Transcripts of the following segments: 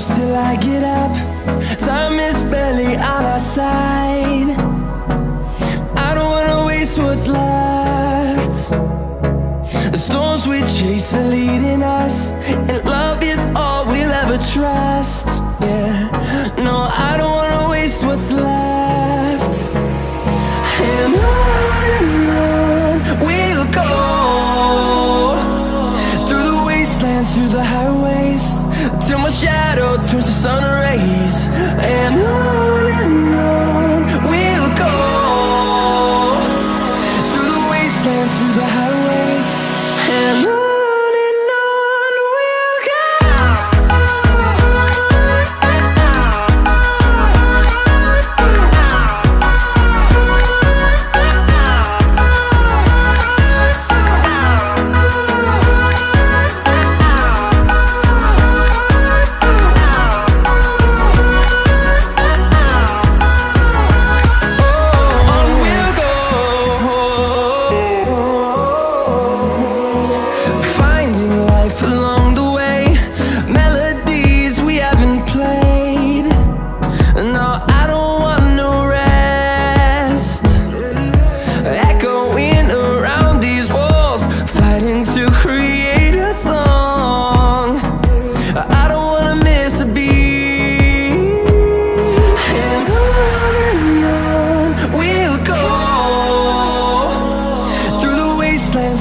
close till I get up. Time is barely on our side. I don't wanna waste what's left. The storms we chase are leading us, and love is all we'll ever trust. Yeah, no, I don't wanna waste what's left. And on we'll go, through the wastelands, through the highways, till my shadow turns to sun rays. And on we'll go, through the wastelands, through the highways, and on we'll go.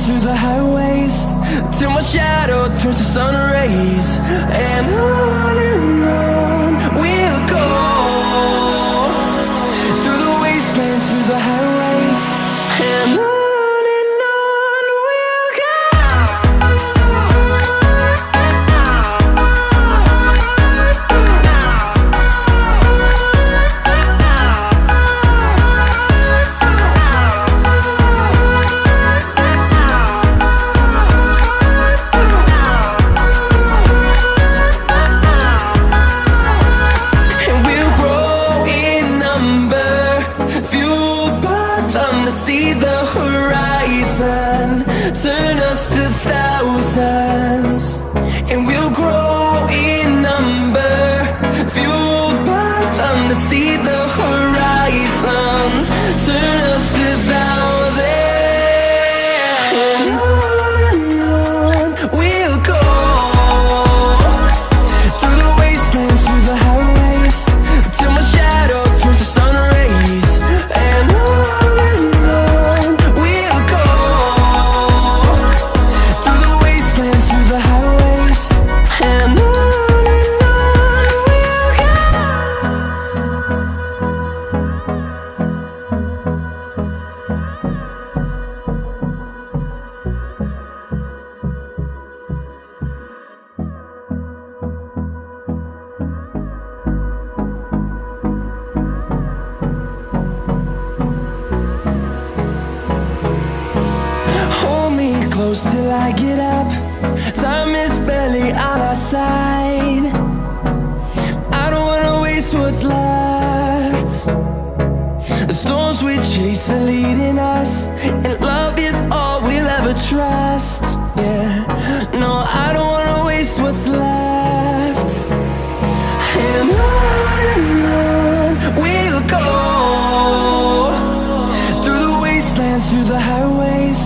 Through the highways, till my shadow turns to sun rays. And on we'll go, through the wastelands, through the highways, and on we'll go. See the horizon, turn us to thousands, and we'll grow in number, fueled by them to see the horizon, turn us to thousands. And on we'll go, through the wastelands, through the highways, till my shadow turns to sun rays. And close till I get up. Time is barely on our side. I don't wanna waste what's left. The storms we chase are leading us, and love is all we'll ever trust. Yeah, no, I don't wanna waste what's left. And on we'll go, through the wastelands, through the highways,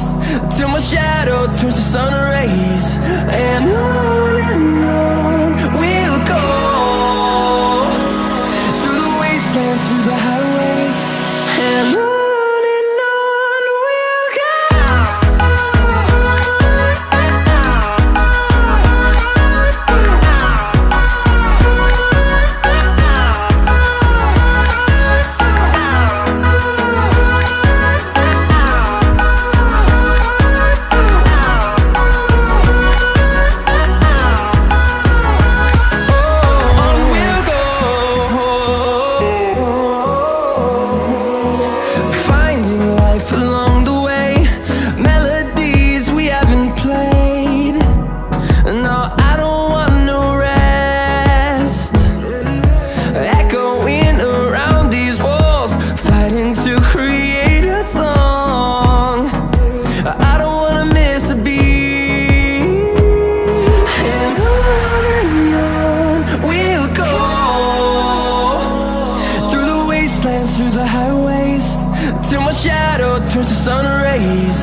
till my shadow turns to sun rays. And on we'll go, through the wastelands, through the highways, and on we'll go. sun rays